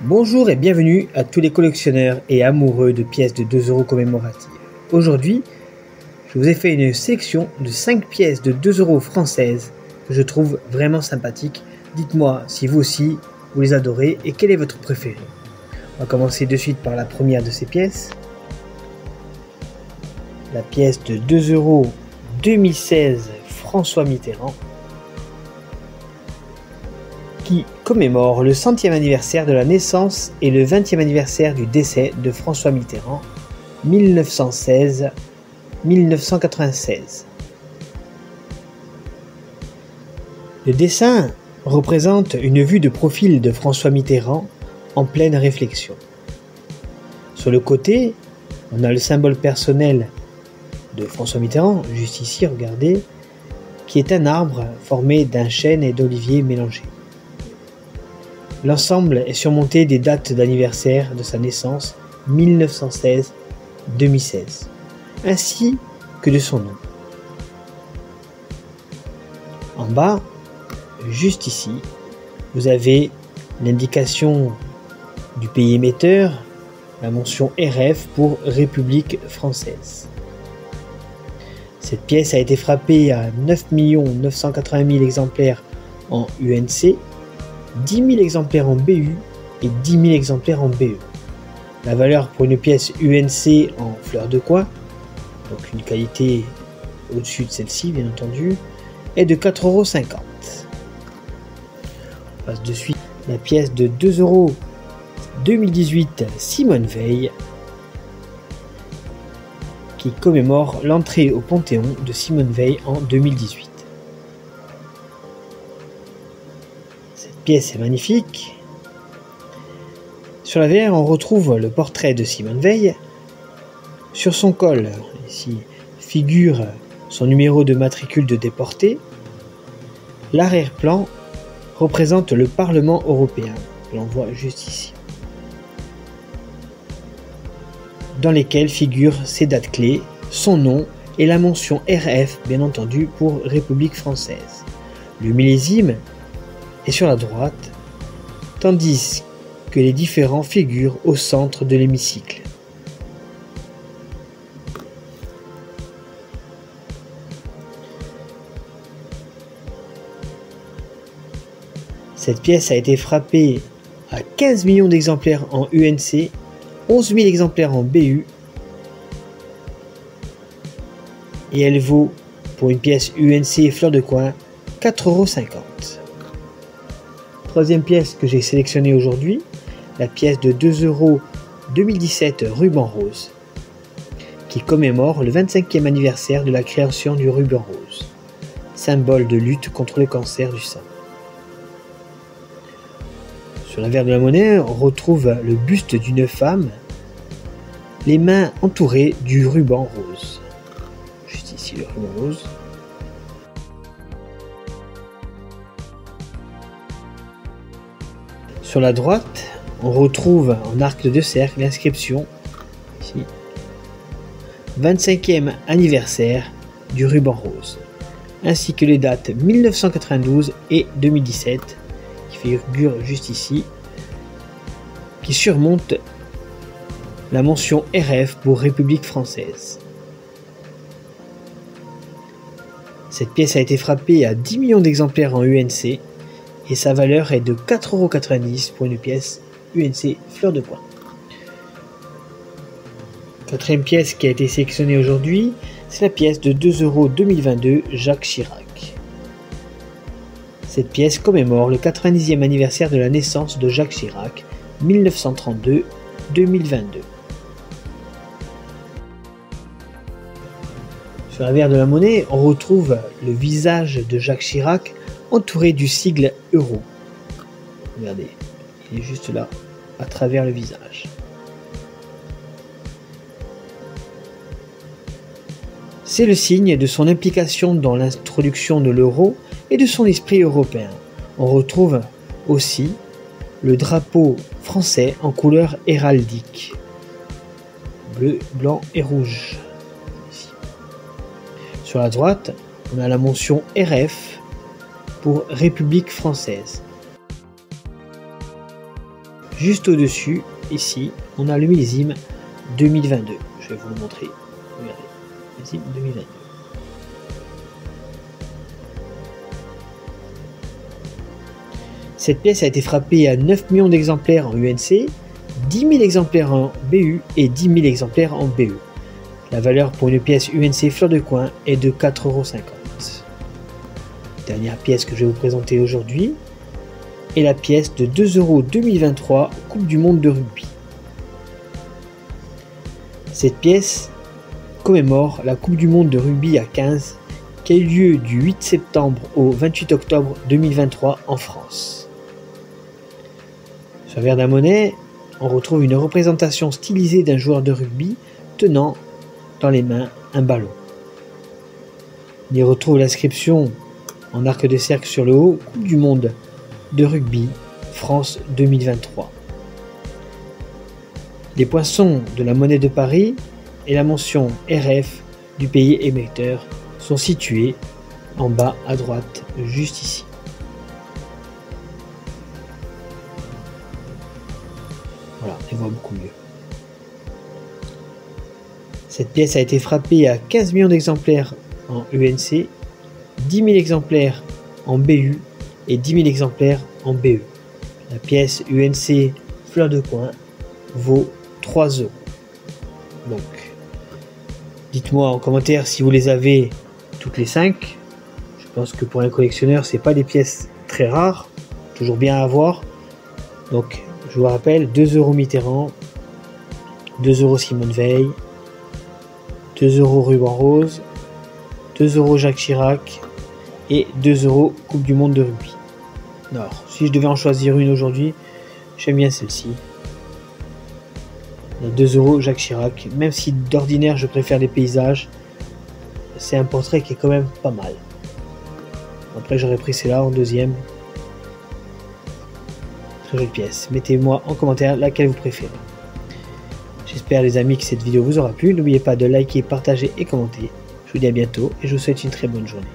Bonjour et bienvenue à tous les collectionneurs et amoureux de pièces de 2 € commémoratives. Aujourd'hui, je vous ai fait une sélection de 5 pièces de 2 € françaises que je trouve vraiment sympathiques. Dites-moi si vous aussi vous les adorez et quel est votre préféré. On va commencer de suite par la première de ces pièces. La pièce de 2 € 2016 François Mitterrand, qui commémore le 100e anniversaire de la naissance et le 20e anniversaire du décès de François Mitterrand, 1916-1996. Le dessin représente une vue de profil de François Mitterrand en pleine réflexion. Sur le côté, on a le symbole personnel de François Mitterrand, juste ici, regardez, qui est un arbre formé d'un chêne et d'olivier mélangés. L'ensemble est surmonté des dates d'anniversaire de sa naissance 1916-2016, ainsi que de son nom. En bas, juste ici, vous avez l'indication du pays émetteur, la mention RF pour République française. Cette pièce a été frappée à 9 980 000 exemplaires en UNC, 10 000 exemplaires en BU et 10 000 exemplaires en BE. La valeur pour une pièce UNC en fleur de coin, donc une qualité au-dessus de celle-ci bien entendu, est de 4,50 €. On passe de suite la pièce de 2 € 2018 Simone Veil, qui commémore l'entrée au Panthéon de Simone Veil en 2018. Cette pièce est magnifique. Sur l'avers, on retrouve le portrait de Simone Veil. Sur son col, ici, figure son numéro de matricule de déporté. L'arrière-plan représente le Parlement européen, que l'on voit juste ici, dans lesquels figurent ses dates clés, son nom et la mention RF, bien entendu, pour République française. Le millésime est sur la droite, tandis que les différents figurent au centre de l'hémicycle. Cette pièce a été frappée à 15 millions d'exemplaires en UNC, 11 000 exemplaires en BU, et elle vaut, pour une pièce UNC fleur de coin, 4,50 €. Troisième pièce que j'ai sélectionnée aujourd'hui, la pièce de 2 € 2017 ruban rose, qui commémore le 25e anniversaire de la création du ruban rose, symbole de lutte contre le cancer du sein. Sur l'avers de la monnaie, on retrouve le buste d'une femme, les mains entourées du ruban rose. Juste ici le ruban rose. Sur la droite, on retrouve en arc de cercle l'inscription ici 25e anniversaire du ruban rose, ainsi que les dates 1992 et 2017 qui figurent juste ici, qui surmontent la mention RF pour République française. Cette pièce a été frappée à 10 millions d'exemplaires en UNC et sa valeur est de 4,90 € pour une pièce UNC fleur de coin. Quatrième pièce qui a été sélectionnée aujourd'hui, c'est la pièce de 2 € 2022 Jacques Chirac. Cette pièce commémore le 90e anniversaire de la naissance de Jacques Chirac, 1932-2022. Sur l'avers de la monnaie, on retrouve le visage de Jacques Chirac entouré du sigle euro. Regardez, il est juste là, à travers le visage. C'est le signe de son implication dans l'introduction de l'euro et de son esprit européen. On retrouve aussi le drapeau français en couleur héraldique, bleu, blanc et rouge. Ici. Sur la droite, on a la mention RF pour République française. Juste au-dessus, ici, on a le millésime 2022. Je vais vous le montrer. Regardez, millésime 2022. Cette pièce a été frappée à 9 millions d'exemplaires en UNC, 10 000 exemplaires en BU et 10 000 exemplaires en BE. La valeur pour une pièce UNC fleur de coin est de 4,50 €. Dernière pièce que je vais vous présenter aujourd'hui est la pièce de 2 € 2023 Coupe du Monde de rugby. Cette pièce commémore la Coupe du Monde de rugby à 15 qui a eu lieu du 8 septembre au 28 octobre 2023 en France. Sur l'envers de la monnaie, on retrouve une représentation stylisée d'un joueur de rugby tenant dans les mains un ballon. On y retrouve l'inscription en arc de cercle sur le haut Coupe du Monde de rugby France 2023. Les poinçons de la monnaie de Paris et la mention RF du pays émetteur sont situés en bas à droite, juste ici. Voilà, on voit beaucoup mieux. Cette pièce a été frappée à 15 millions d'exemplaires en UNC, 10 000 exemplaires en BU et 10 000 exemplaires en BE. La pièce UNC fleur de coin vaut 3 €. Donc, dites-moi en commentaire si vous les avez toutes les 5. Je pense que pour un collectionneur, c'est pas des pièces très rares, toujours bien à avoir. Donc, je vous rappelle, 2 € Mitterrand, 2 € Simone Veil, 2 € Ruban Rose, 2 € Jacques Chirac et 2 € Coupe du Monde de rugby. Alors, si je devais en choisir une aujourd'hui, j'aime bien celle-ci. 2 € Jacques Chirac, même si d'ordinaire je préfère les paysages, c'est un portrait qui est quand même pas mal. Après j'aurais pris celle-là en deuxième. Très jolie pièce. Mettez-moi en commentaire laquelle vous préférez. J'espère les amis que cette vidéo vous aura plu. N'oubliez pas de liker, partager et commenter. Je vous dis à bientôt et je vous souhaite une très bonne journée.